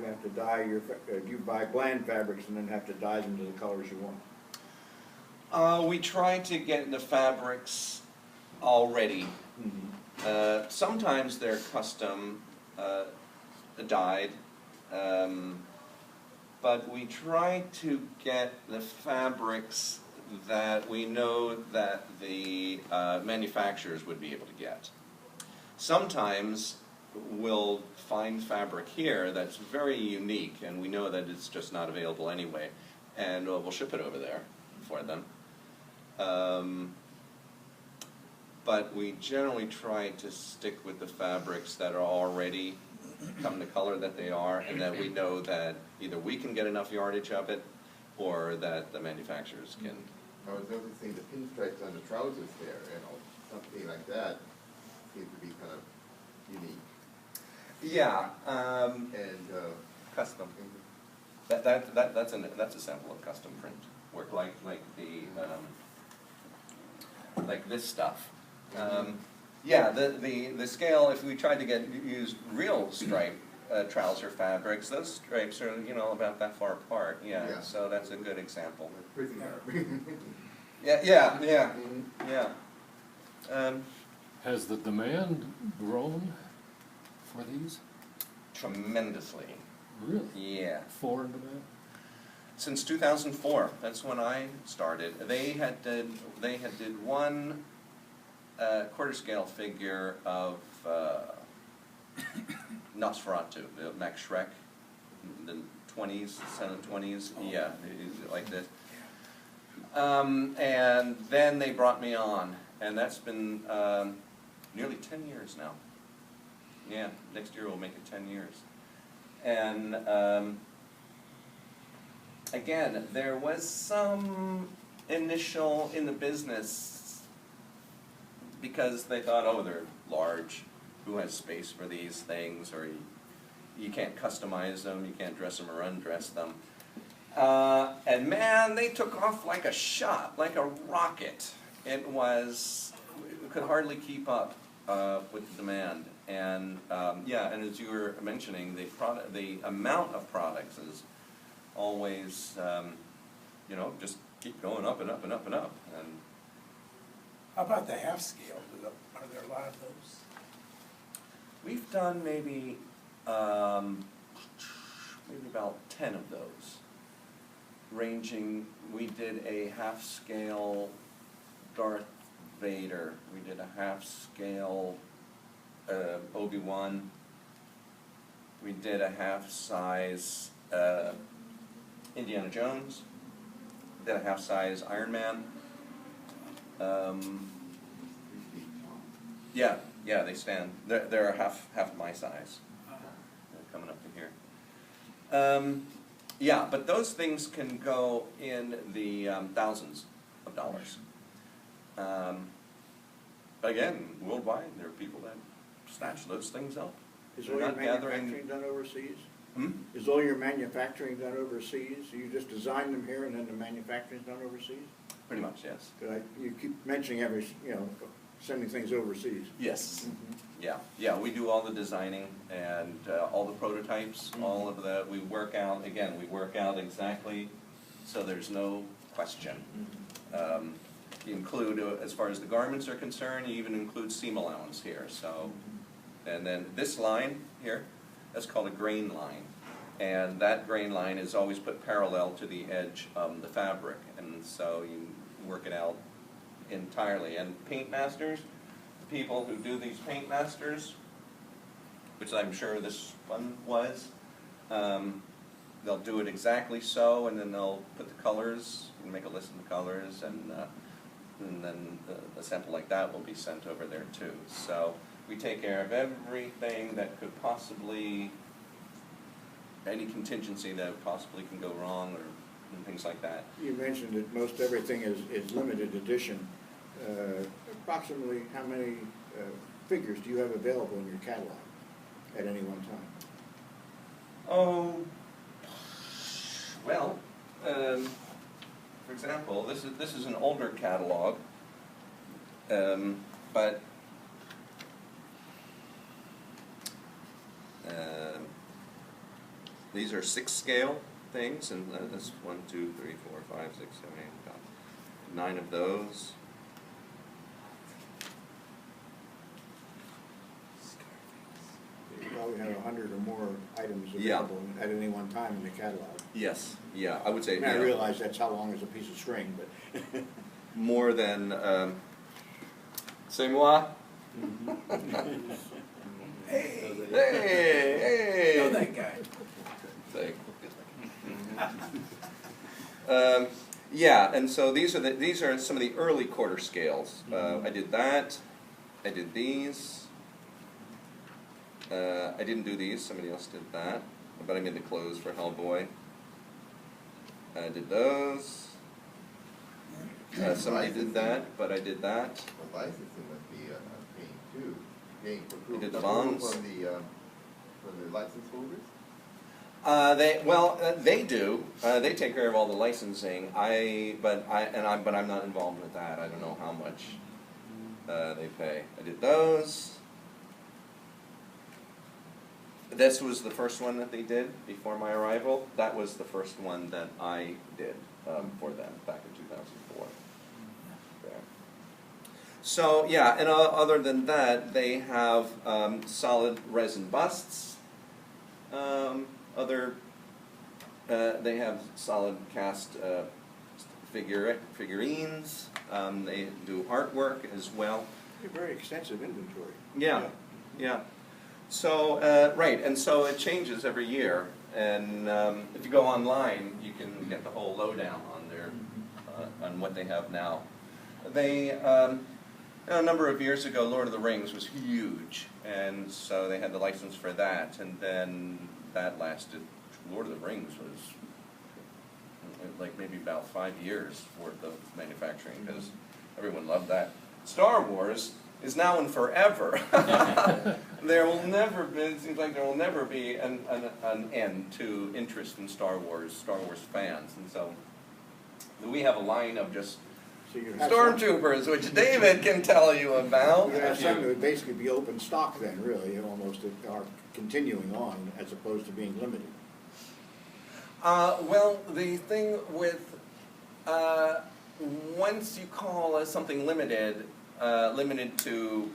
you have to dye your, you buy bland fabrics and then have to dye them to the colors you want? We try to get the fabrics already. Sometimes they're custom dyed, but we try to get the fabrics that we know that the manufacturers would be able to get. Sometimes we'll find fabric here that's very unique and we know that it's just not available anyway, and we'll ship it over there for them. But we generally try to stick with the fabrics that are already come the color that they are, and that we know that either we can get enough yardage of it or that the manufacturers can. I was noticing the pinstripes on the trousers there, something like that seems to be kind of unique. Yeah, And custom. That's a sample of custom print work, like this stuff. Yeah, the scale. If we tried to use real stripe trouser fabrics, those stripes are about that far apart. Yeah, Yeah. So that's a good example. pretty hard. Yeah. Has the demand grown for these? Tremendously. Really? Yeah. Foreign demand? Since 2004, that's when I started. They had did one quarter scale figure of Nosferatu, Max Schreck, the 20s, 20s, yeah, like this. And then they brought me on, and that's been nearly 10 years now. Yeah, next year we'll make it 10 years. And again, there was some initial in the business because they thought, oh, they're large, who has space for these things, or you can't customize them, you can't dress them or undress them. And man, they took off like a shot, like a rocket. It was, we could hardly keep up with the demand. And yeah, and as you were mentioning, the amount of products is always, just keep going up and up and up and up. And how about the half scale? Are there a lot of those? we've done maybe about 10 of those, ranging. We did a half scale Darth Vader. We did a half scale Obi-Wan. We did a half size Indiana Jones. Did a half size Iron Man. Yeah, they stand. They're half my size. They're coming up to here. Yeah, but those things can go in the thousands of dollars. Again, worldwide, there are people that snatch those things up. Is They're all your not gathering- manufacturing done overseas? Hmm? Is all your manufacturing done overseas? You just design them here and then the manufacturing's done overseas? Pretty much, yes. 'Cause you keep mentioning sending things overseas. Yes. Yeah, we do all the designing and all the prototypes, all of the, we work out exactly, so there's no question. You include, as far as the garments are concerned, you even include seam allowance here, so. And then this line here, that's called a grain line. And that grain line is always put parallel to the edge of the fabric, and so you work it out entirely. And paint masters, the people who do these paint masters, which I'm sure this one was, they'll do it exactly so, and then they'll put the colors, and make a list of the colors, and then a sample like that will be sent over there too. So we take care of everything that could possibly, any contingency that possibly can go wrong, or things like that. You mentioned that most everything is limited edition. Approximately how many figures do you have available in your catalog at any one time? Oh, well, for example, this is an older catalog, but these are 6-scale things, and that's 1, 2, 3, 4, 5, 6, 7, 8, about 9 of those. You probably have 100 or more items Yeah. available at any one time in the catalog. Yes, yeah, I would say, I mean, I yeah, realize that's how long is a piece of string, but. more than, c'est moi? Hey, Hey, know hey! that guy. Thing. Yeah, and so these are some of the early quarter scales. I did that. I did these. I didn't do these. Somebody else did that. But I made the clothes for Hellboy. I did those. Somebody did that, but I did that. The licensing must be paying too, paying for You did the approval bonds? from the license holders? They do. They take care of all the licensing. But I'm not involved with that. I don't know how much they pay. I did those. This was the first one that they did before my arrival. That was the first one that I did for them back in 2004. Okay. So yeah, and other than that, they have solid resin busts. They have solid cast figurines. They do artwork as well. A very extensive inventory. Yeah, yeah. So, right, and so it changes every year. And if you go online, you can get the whole lowdown on their, on what they have now. They, a number of years ago, Lord of the Rings was huge. And so they had the license for that. And then that lasted, Lord of the Rings was like maybe about 5 years worth of manufacturing because everyone loved that. Star Wars is now and forever. There will never be, it seems like there will never be an end to interest in Star Wars fans. And so we have a line of just So you have stormtroopers, which David can tell you about. You have some that would basically be open stock then, really, and almost are continuing on as opposed to being limited. Well, the thing with, once you call something limited, limited to,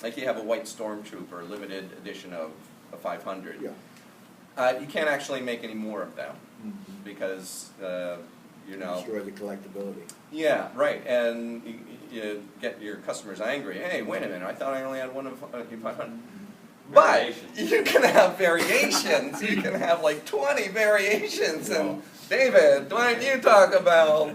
like you have a white Stormtrooper, limited edition of a 500. Yeah. You can't actually make any more of them because, you know. Destroy the collectability. Yeah, right, and you get your customers angry. Hey, wait a minute, I thought I only had one of 500. But you can have variations. You can have like 20 variations. And David, why don't you talk about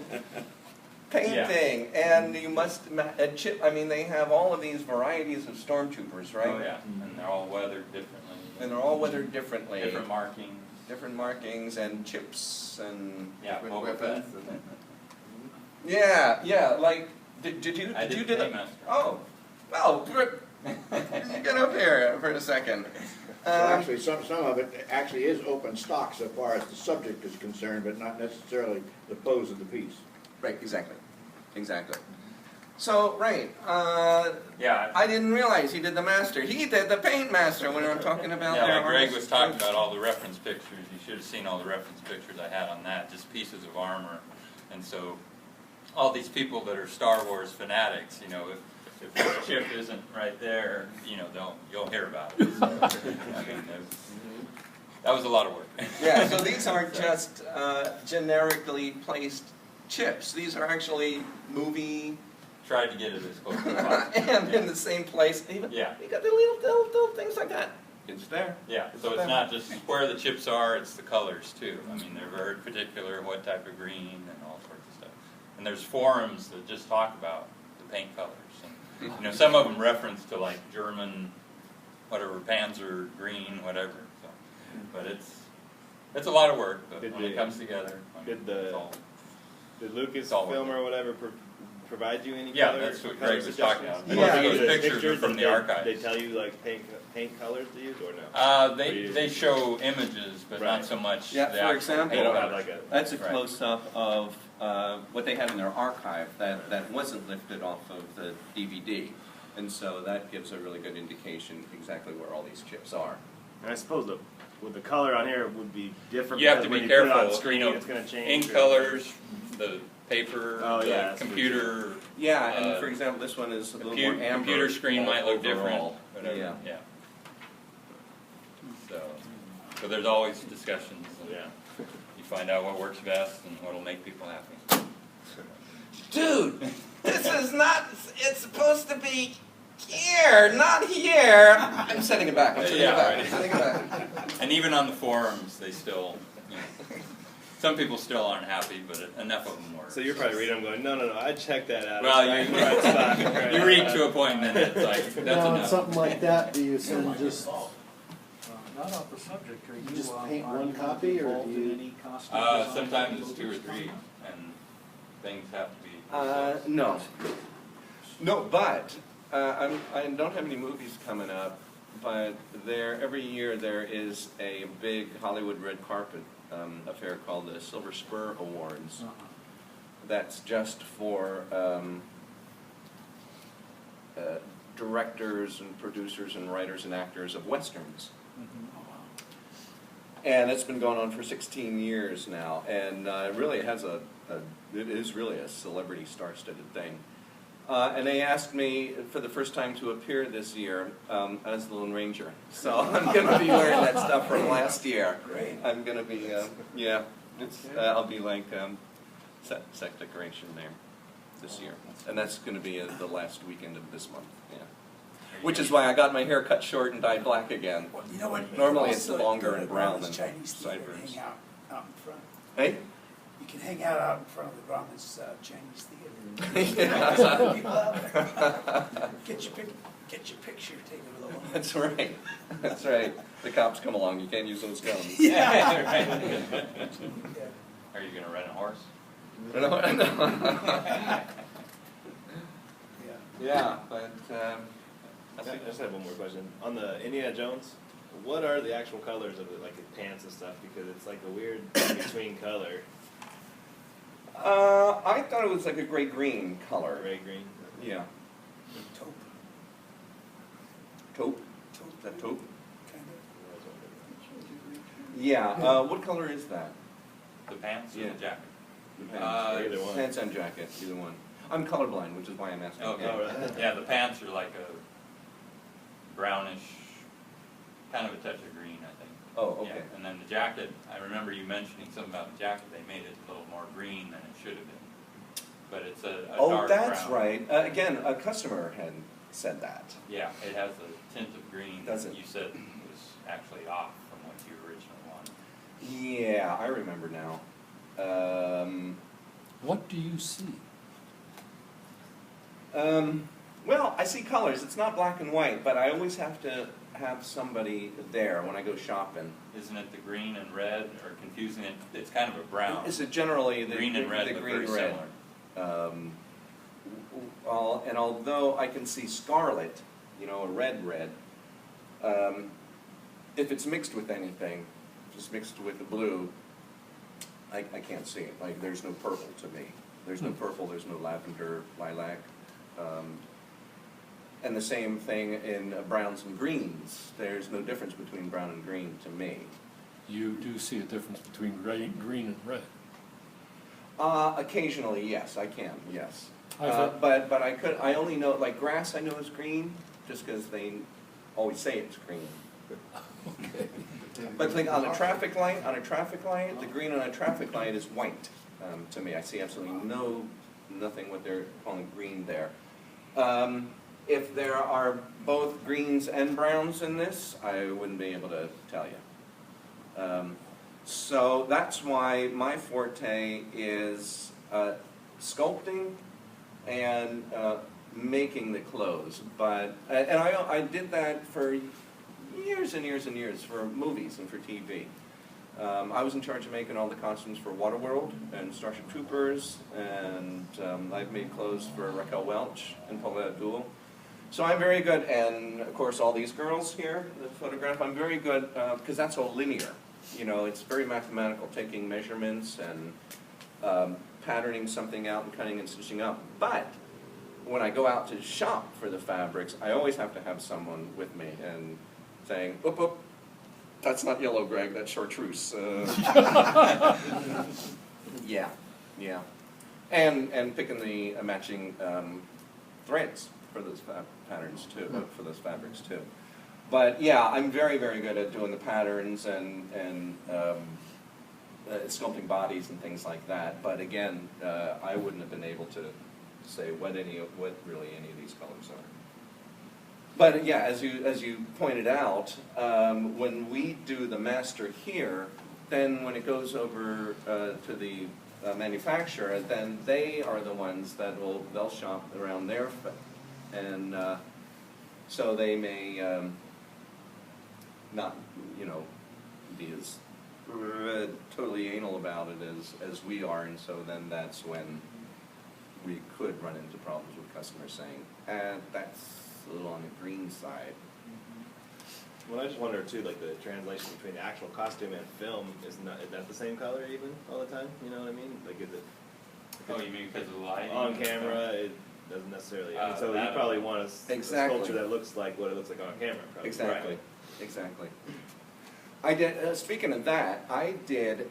painting? Yeah. And you must, and Chip, I mean, they have all of these varieties of stormtroopers, right? Oh, yeah, and they're all weathered differently. And they're all weathered differently. Different markings. Different markings and chips and. Yeah, Different Boba Fett. weapons and- Yeah, yeah, like, did you I did you the the Paymaster. Oh, well, get up here for a second. So actually, some of it actually is open stock so far as the subject is concerned, but not necessarily the pose of the piece. Right, exactly, exactly. So, right, Yeah, I didn't realize he did the master. He did the paint master when I'm talking about yeah, their like Greg artist. was talking about all the reference pictures. You should have seen all the reference pictures I had on that, just pieces of armor. And so, all these people that are Star Wars fanatics, you know, if the chip isn't right there, you know, you'll hear about it. So, I mean, that was a lot of work. Yeah, so these aren't just generically placed chips. These are actually movie Tried to get it as close as possible. and in the same place. Even, Yeah. you got the little things like that. It's there. Yeah, so it's not just where the chips are, it's the colors too. I mean, they're very particular, what type of green and all sorts of stuff. And there's forums that just talk about the paint colors. And, you know, some of them reference to like German, whatever, Panzer green, whatever. So, but it's a lot of work, but when it comes together, I mean, it's all. Did It's all Lucasfilm worth or whatever provide you any Yeah, color? that's what color Greg was talking about. suggestions? Most of those The pictures are from that the they- archives. They tell you like paint colors to use or no? They show images, but not Right. so much Yeah, the for actual example- They paint don't have colors. like a. That's a Right. close-up of what they had in their archive that wasn't lifted off of the DVD. And so that gives a really good indication exactly where all these chips are. And I suppose the would the color on here would be different? You have to because be when you put it on careful, screen, you know, it's gonna change. ink or- colors, the paper, Oh, yeah, the that's true, computer. Yeah, and Uh, for example, this one is a little more amber. Computer screen might look different, overall. whatever, Yeah. yeah. So there's always discussions, and Yeah. you find out what works best and what'll make people happy. Dude, this is not, it's supposed to be here, not here. I'm setting it back, I'm setting it Yeah, back, right. I'm setting it back. And even on the forums, they still, you know, some people still aren't happy, but enough of them were. So you're probably reading them going, no, I checked that out. Well, It's you, right in the right spot. Right. you read to a point and then it's like, that's Now, on enough. something like that, do you send just, Not off the subject, are you? just paint one copy, or involved do in you- any costume design? Sometimes it's 2 or 3, and things have to be. No. No, but, I don't have any movies coming up, but every year there is a big Hollywood red carpet affair called the Silver Spur Awards. Uh-huh. That's just for directors and producers and writers and actors of Westerns. And it's been going on for 16 years now, and really it has it is really a celebrity star-studded thing. And they asked me for the first time to appear this year as the Lone Ranger. So I'm going to be wearing that stuff from last year. Great. I'm going to be, yeah, I'll be like set decoration there this year. And that's going to be the last weekend of this month, yeah. Which is why I got my hair cut short and dyed black again. Well, you know what? Normally it's Also, longer go to and brown Brahmins than Chinese theater, sideburns. hang out in front. Hey? You can hang out in front of the Brahmins Chinese theater. Yeah. There's other people out there. Get your picture taken with a loan. That's right. That's right. The cops come along, you can't use those guns. Yeah. Right. Are you gonna rent a horse? Yeah, but I just have one more question. On the Indiana Jones, what are the actual colors of it, like his pants and stuff? Because it's like a weird between color. I thought it was like a gray-green color. Gray green. Yeah. Taupe, Taupe? taupe, Is that taupe? kind of. Yeah. What color is that? The pants or Yeah. the jacket? The Either one. Pants and jacket, either one. I'm colorblind, which is why I'm asking. Okay. Oh, right. Yeah, the pants are like a brownish, kind of a touch of green, I think. Oh, okay. Yeah, and then the jacket, I remember you mentioning something about the jacket, they made it a little more green than it should have been. But it's a Oh, dark brown. that's right. Again, a customer had said that. Yeah, it has a tint of green Does that it? you said was actually off from what you originally wanted. Yeah, I remember now. What do you see? Well, I see colors. It's not black and white, but I always have to have somebody there when I go shopping. Isn't it the green and red, or confusing it? It's kind of a brown. Is it generally the Green and red the look green very red? similar. And although I can see scarlet, a red, if it's mixed with anything, if it's mixed with the blue, I can't see it. Like, there's no purple to me. There's no purple, there's no lavender, lilac. And the same thing in browns and greens. There's no difference between brown and green to me. You do see a difference between green and red. Occasionally, yes, I can, yes. I thought- But I only know, like grass I know is green, just because they always say it's green. Okay. But like on a traffic light, the green on a traffic light is white, to me. I see absolutely nothing what they're calling green there. If there are both greens and browns in this, I wouldn't be able to tell you. So that's why my forte is sculpting and making the clothes. But and I did that for years and years and years for movies and for TV. I was in charge of making all the costumes for Waterworld and Starship Troopers, and I've made clothes for Raquel Welch and Paula Abdul. So I'm very good, and of course all these girls here, the photograph, I'm very good, because that's all linear. It's very mathematical, taking measurements and patterning something out and cutting and stitching up. But when I go out to shop for the fabrics, I always have to have someone with me and saying, oop, oop, That's not yellow, Greg, that's chartreuse. Yeah, yeah. And picking the matching threads for those patterns too, for those fabrics too. But yeah, I'm very, very good at doing the patterns and sculpting bodies and things like that. But again, I wouldn't have been able to say what really any of these colors are. But yeah, as you pointed out, when we do the master here, then when it goes over to the manufacturer, then they are the ones that they'll shop around their fit, and so they may not, be as totally anal about it as we are, and so then that's when we could run into problems with customers saying, that's a little on the green side. Well, I just wonder too, like the translation between the actual costume and film is that the same color even all the time? You know what I mean? Like is it? Oh, you mean because of the lighting? On camera, it doesn't necessarily. I mean, so you that- probably want a Exactly. sculpture that looks like what it looks like on camera. Probably. Exactly, Right. exactly. I did. Speaking of that, I did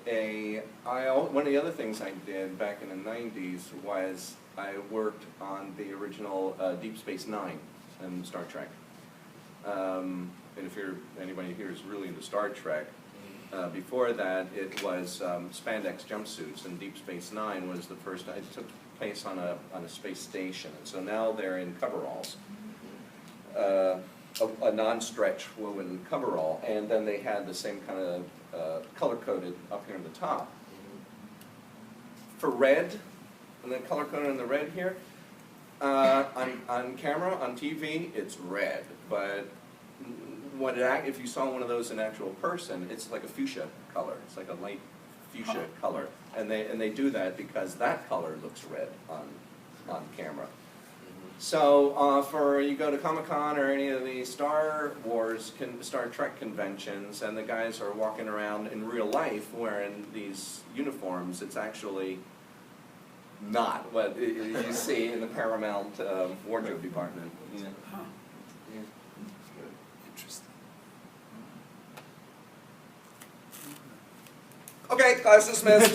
one of the other things I did back in the '90s was I worked on the original Deep Space Nine in Star Trek. And if anybody here is really into Star Trek, before that it was spandex jumpsuits, and Deep Space Nine was the first. It took place on a space station, and so now they're in coveralls. A non-stretch woven coverall, and then they had the same kind of color-coded up here on the top. For red, and then color-coded in the red here, on camera, on TV, it's red, but if you saw one of those in actual person, it's like a fuchsia color. It's like a light fuchsia color, and they do that because that color looks red on camera. So for you go to Comic-Con or any of the Star Trek conventions, and the guys are walking around in real life wearing these uniforms, it's actually not what you see in the Paramount wardrobe department. Yeah. Huh. Yeah. Interesting. Okay, class dismissed.